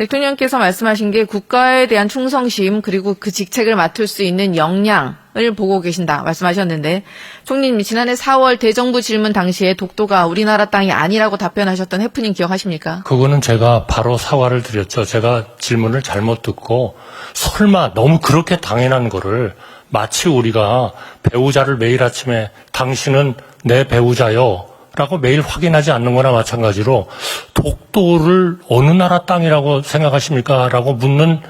대통령께서 말씀하신 게 국가에 대한 충성심 그리고 그 직책을 맡을 수 있는 역량을 보고 계신다 말씀하셨는데 총리님 지난해 4월 대정부 질문 당시에 독도가 우리나라 땅이 아니라고 답변하셨던 해프닝 기억하십니까? 그거는 제가 바로 사과를 드렸죠. 제가 질문을 잘못 듣고 설마 너무 그렇게 당연한 거를 마치 우리가 배우자를 매일 아침에 당신은 내 배우자요 라고 매일 확인하지 않는 거나 마찬가지로 독도를 어느 나라 땅이라고 생각하십니까? 라고 묻는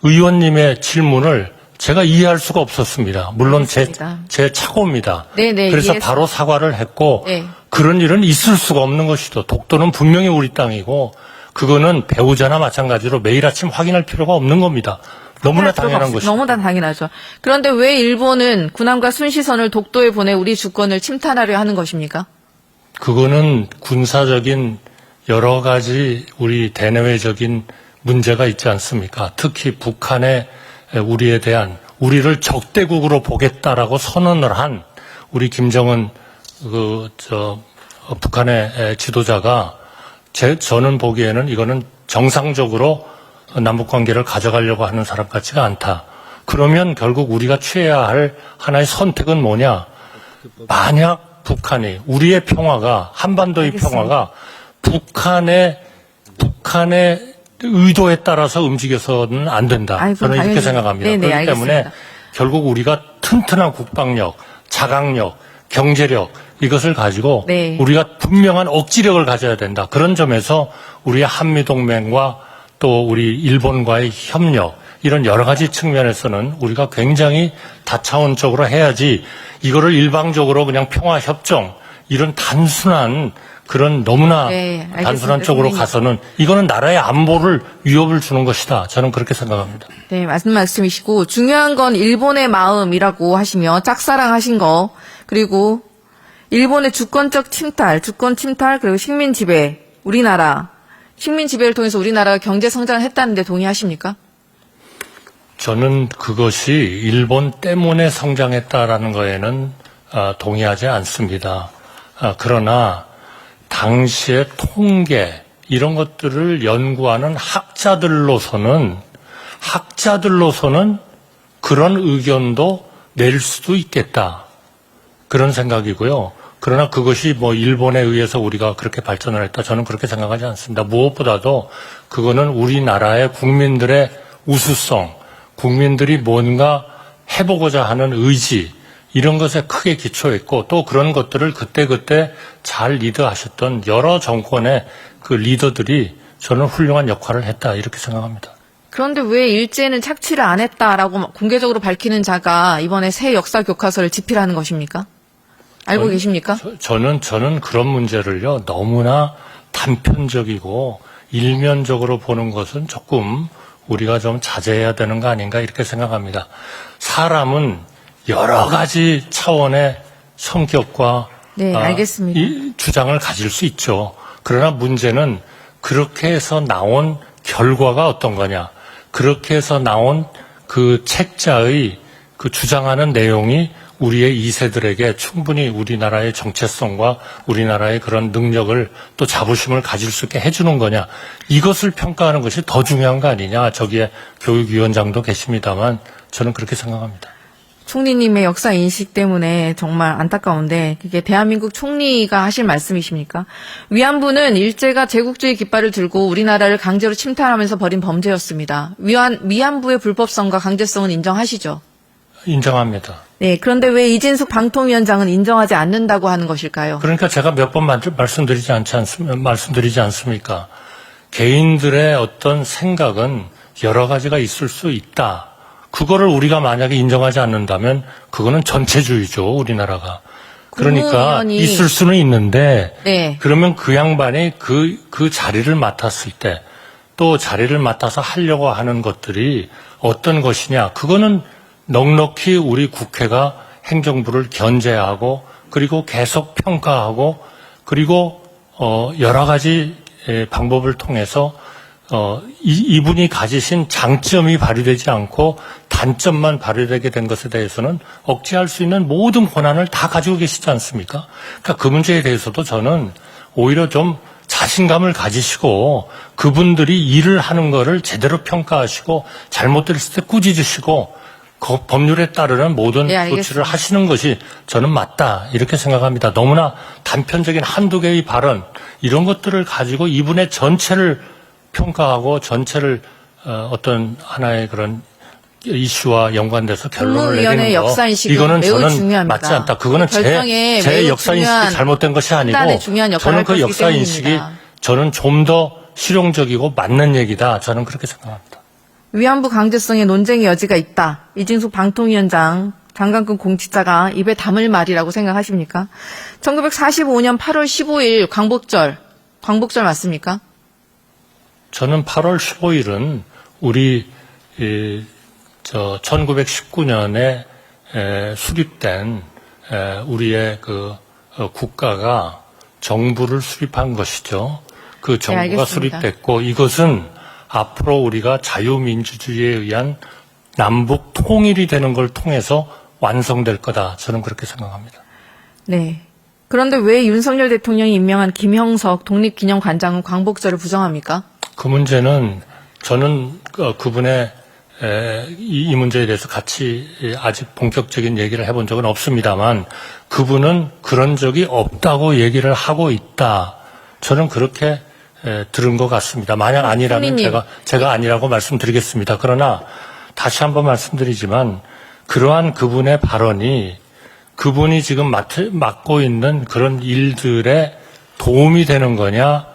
의원님의 질문을 제가 이해할 수가 없었습니다. 물론 제 착오입니다. 네네, 그래서 이해했습니다. 바로 사과를 했고 네. 그런 일은 있을 수가 없는 것이죠. 독도는 분명히 우리 땅이고 그거는 배우자나 마찬가지로 매일 아침 확인할 필요가 없는 겁니다. 너무나 당연한 것이죠. 너무나 당연하죠. 그런데 왜 일본은 군함과 순시선을 독도에 보내 우리 주권을 침탈하려 하는 것입니까? 그거는 군사적인 여러 가지 우리 대내외적인 문제가 있지 않습니까? 특히 북한의 우리에 대한 우리를 적대국으로 보겠다라고 선언을 한 우리 김정은 북한의 지도자가 저는 보기에는 이거는 정상적으로 남북 관계를 가져가려고 하는 사람 같지가 않다. 그러면 결국 우리가 취해야 할 하나의 선택은 뭐냐? 만약 북한이 우리의 평화가 한반도의 알겠습니다. 평화가 북한의 의도에 따라서 움직여서는 안 된다. 아이고, 저는 이렇게 당연히. 생각합니다. 네네, 그렇기 때문에 알겠습니다. 결국 우리가 튼튼한 국방력, 자강력, 경제력 이것을 가지고 네. 우리가 분명한 억지력을 가져야 된다. 그런 점에서 우리의 한미동맹과 또 우리 일본과의 협력 이런 여러 가지 측면에서는 우리가 굉장히 다차원적으로 해야지 이거를 일방적으로 그냥 평화협정 이런 단순한 그런 너무나 네, 알겠습니다. 단순한 쪽으로 선생님. 가서는 이거는 나라의 안보를 위협을 주는 것이다. 저는 그렇게 생각합니다. 네, 맞는 말씀이시고 중요한 건 일본의 마음이라고 하시며 짝사랑하신 거 그리고 일본의 주권적 침탈, 주권 침탈 그리고 식민 지배, 우리나라 식민 지배를 통해서 우리나라가 경제 성장을 했다는데 동의하십니까? 저는 그것이 일본 때문에 성장했다라는 거에는 동의하지 않습니다. 그러나 당시의 통계 이런 것들을 연구하는 학자들로서는 그런 의견도 낼 수도 있겠다. 그런 생각이고요. 그러나 그것이 뭐 일본에 의해서 우리가 그렇게 발전을 했다. 저는 그렇게 생각하지 않습니다. 무엇보다도 그거는 우리나라의 국민들의 우수성, 국민들이 뭔가 해보고자 하는 의지 이런 것에 크게 기초했고 또 그런 것들을 그때그때 잘 리드하셨던 여러 정권의 그 리더들이 저는 훌륭한 역할을 했다 이렇게 생각합니다. 그런데 왜 일제는 착취를 안 했다라고 공개적으로 밝히는 자가 이번에 새 역사 교과서를 집필하는 것입니까? 알고 계십니까? 저는 그런 문제를요 너무나 단편적이고 일면적으로 보는 것은 조금 우리가 좀 자제해야 되는 거 아닌가 이렇게 생각합니다. 사람은 여러 가지 차원의 성격과 네, 알겠습니다. 이 주장을 가질 수 있죠. 그러나 문제는 그렇게 해서 나온 결과가 어떤 거냐. 그렇게 해서 나온 그 책자의 그 주장하는 내용이 우리의 2세들에게 충분히 우리나라의 정체성과 우리나라의 그런 능력을 또 자부심을 가질 수 있게 해주는 거냐. 이것을 평가하는 것이 더 중요한 거 아니냐. 저기에 교육위원장도 계십니다만 저는 그렇게 생각합니다. 총리님의 역사 인식 때문에 정말 안타까운데 그게 대한민국 총리가 하실 말씀이십니까? 위안부는 일제가 제국주의 깃발을 들고 우리나라를 강제로 침탈하면서 벌인 범죄였습니다. 위안부의 불법성과 강제성은 인정하시죠? 인정합니다. 네, 그런데 왜 이진숙 방통위원장은 인정하지 않는다고 하는 것일까요? 그러니까 제가 몇 번 말씀드리지 않습니까? 개인들의 어떤 생각은 여러 가지가 있을 수 있다. 그거를 우리가 만약에 인정하지 않는다면 그거는 전체주의죠, 우리나라가. 그러니까 국무위원이- 있을 수는 있는데 네. 그러면 그 양반이 그 자리를 맡았을 때 또 자리를 맡아서 하려고 하는 것들이 어떤 것이냐. 그거는 넉넉히 우리 국회가 행정부를 견제하고 그리고 계속 평가하고 그리고 여러 가지 방법을 통해서 이분이 가지신 장점이 발휘되지 않고 단점만 발휘되게 된 것에 대해서는 억제할 수 있는 모든 권한을 다 가지고 계시지 않습니까? 그러니까 그 문제에 대해서도 저는 오히려 좀 자신감을 가지시고 그분들이 일을 하는 거를 제대로 평가하시고 잘못됐을 때 꾸짖으시고 그 법률에 따르는 모든 네, 알겠습니다. 조치를 하시는 것이 저는 맞다 이렇게 생각합니다. 너무나 단편적인 한두 개의 발언 이런 것들을 가지고 이분의 전체를 평가하고 전체를 어떤 하나의 그런 이슈와 연관돼서 결론을 국무위원회 내리는 거 역사인식은 이거는 매우 저는 중요합니다. 맞지 않다. 그거는 결정에 제 매우 역사인식이 중요한 잘못된 것이 아니고 판단에 중요한 역할을 저는 그 할 것이기 역사인식이 때문입니다. 저는 좀 더 실용적이고 맞는 얘기다. 저는 그렇게 생각합니다. 위안부 강제성에 논쟁의 여지가 있다. 이진숙 방통위원장 장관급 공직자가 입에 담을 말이라고 생각하십니까? 1945년 8월 15일 광복절 맞습니까? 저는 8월 15일은 우리 1919년에 수립된 우리의 그 국가가 정부를 수립한 것이죠. 그 정부가 알겠습니다. 수립됐고 이것은 앞으로 우리가 자유민주주의에 의한 남북 통일이 되는 걸 통해서 완성될 거다. 저는 그렇게 생각합니다. 네. 그런데 왜 윤석열 대통령이 임명한 김형석 독립기념관장은 광복절을 부정합니까? 그 문제는 저는 그분의 이 문제에 대해서 같이 아직 본격적인 얘기를 해본 적은 없습니다만 그분은 그런 적이 없다고 얘기를 하고 있다. 저는 그렇게 들은 것 같습니다. 만약 아니라면 총리님. 제가 아니라고 말씀드리겠습니다. 그러나 다시 한번 말씀드리지만 그러한 그분의 발언이 그분이 지금 맡고 있는 그런 일들에 도움이 되는 거냐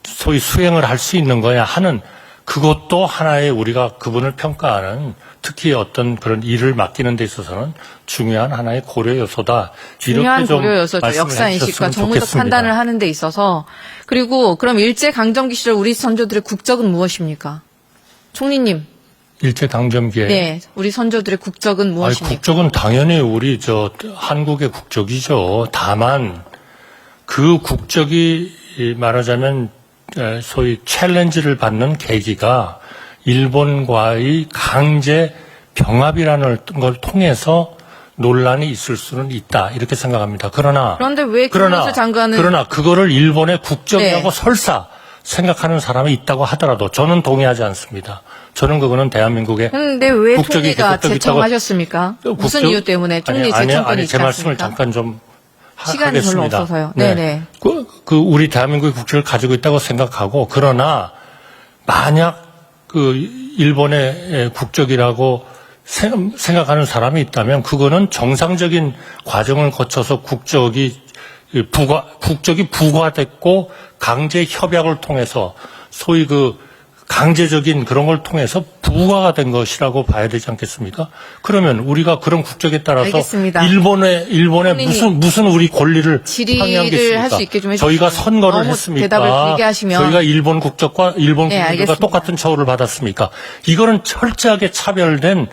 소위 수행을 할 수 있는 거냐 하는 그것도 하나의 우리가 그분을 평가하는 특히 어떤 그런 일을 맡기는 데 있어서는 중요한 하나의 고려 요소다. 중요한 이렇게 좀 고려 요소죠. 말씀을 역사인식과 해주셨으면 정무적 좋겠습니다. 판단을 하는 데 있어서. 그리고 그럼 일제강점기 시절 우리 선조들의 국적은 무엇입니까? 총리님. 일제강점기에 네. 우리 선조들의 국적은 무엇입니까? 국적은 당연히 우리 한국의 국적이죠. 다만 그 국적이 말하자면 소위 챌린지를 받는 계기가 일본과의 강제 병합이라는 걸 통해서 논란이 있을 수는 있다 이렇게 생각합니다. 그런데 왜 김문수 장관은 그러나 그거를 일본의 국적이라고 네. 설사 생각하는 사람이 있다고 하더라도 저는 동의하지 않습니다. 저는 그거는 대한민국의 근데 왜 국적이 총리가 계속 있다고- 제청하셨습니까? 무슨 이유 때문에 총리 제청권이 있지 제 말씀을 않습니까? 잠깐 좀 시간이 별로 하겠습니다. 없어서요. 네. 네네. 그 우리 대한민국의 국적을 가지고 있다고 생각하고 그러나 만약 그 일본의 국적이라고 생각하는 사람이 있다면 그거는 정상적인 과정을 거쳐서 국적이 부과됐고 강제 협약을 통해서 소위 그 강제적인 그런 걸 통해서 부과가 된 것이라고 봐야 되지 않겠습니까? 그러면 우리가 그런 국적에 따라서 알겠습니다. 일본의 총리님, 무슨 우리 권리를 질의를 항의하겠습니까? 할수 있게 좀 해주세요. 저희가 선거를 너무 했습니까? 대답을 길게 하시면. 저희가 일본 국적과 일본 네, 국민들과 알겠습니다. 똑같은 처우를 받았습니까? 이거는 철저하게 차별된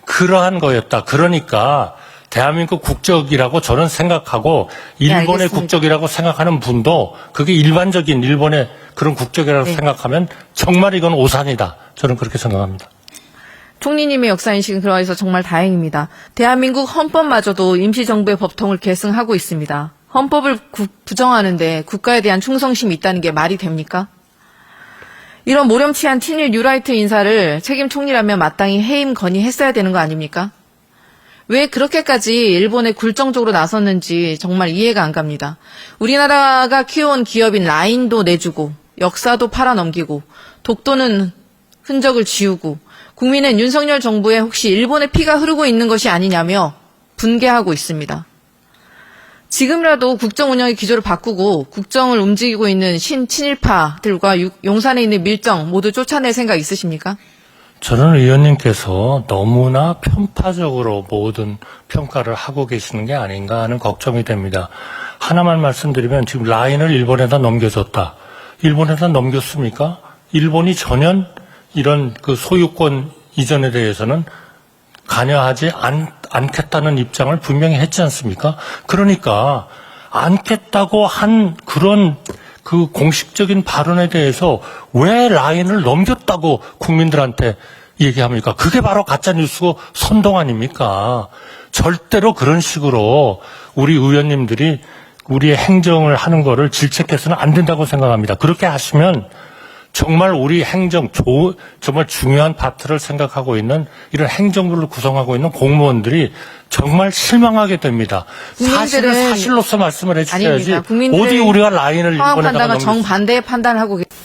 그러한 거였다. 그러니까 대한민국 국적이라고 저는 생각하고 일본의 알겠습니다. 국적이라고 생각하는 분도 그게 일반적인 일본의 그런 국적이라고 네. 생각하면 정말 이건 오산이다. 저는 그렇게 생각합니다. 총리님의 역사인식은 그러해서 정말 다행입니다. 대한민국 헌법마저도 임시정부의 법통을 계승하고 있습니다. 헌법을 부정하는데 국가에 대한 충성심이 있다는 게 말이 됩니까? 이런 모렴치한 친일 뉴라이트 인사를 책임 총리라면 마땅히 해임 건의했어야 되는 거 아닙니까? 왜 그렇게까지 일본에 굴정적으로 나섰는지 정말 이해가 안 갑니다. 우리나라가 키워온 기업인 라인도 내주고 역사도 팔아넘기고 독도는 흔적을 지우고 국민은 윤석열 정부에 혹시 일본의 피가 흐르고 있는 것이 아니냐며 분개하고 있습니다. 지금이라도 국정 운영의 기조를 바꾸고 국정을 움직이고 있는 친일파들과 용산에 있는 밀정 모두 쫓아낼 생각 있으십니까? 저는 의원님께서 너무나 편파적으로 모든 평가를 하고 계시는 게 아닌가 하는 걱정이 됩니다. 하나만 말씀드리면 지금 라인을 일본에다 넘겨줬다. 일본에다 넘겼습니까? 일본이 전혀 이런 그 소유권 이전에 대해서는 관여하지 않겠다는 입장을 분명히 했지 않습니까? 그러니까 않겠다고 한 그런 그 공식적인 발언에 대해서 왜 라인을 넘겼다고 국민들한테 얘기합니까? 그게 바로 가짜뉴스 선동 아닙니까? 절대로 그런 식으로 우리 의원님들이 우리의 행정을 하는 거를 질책해서는 안 된다고 생각합니다. 그렇게 하시면 정말 우리 행정, 정말 중요한 파트를 생각하고 있는 이런 행정부를 구성하고 있는 공무원들이 정말 실망하게 됩니다. 사실은 국민들은- 사실로서 말씀을 해주셔야지 아닙니다. 국민들은 어디 우리가 라인을 상황 일본에다가 판단과 넘길 수 정반대의 판단을 하고 계십니다.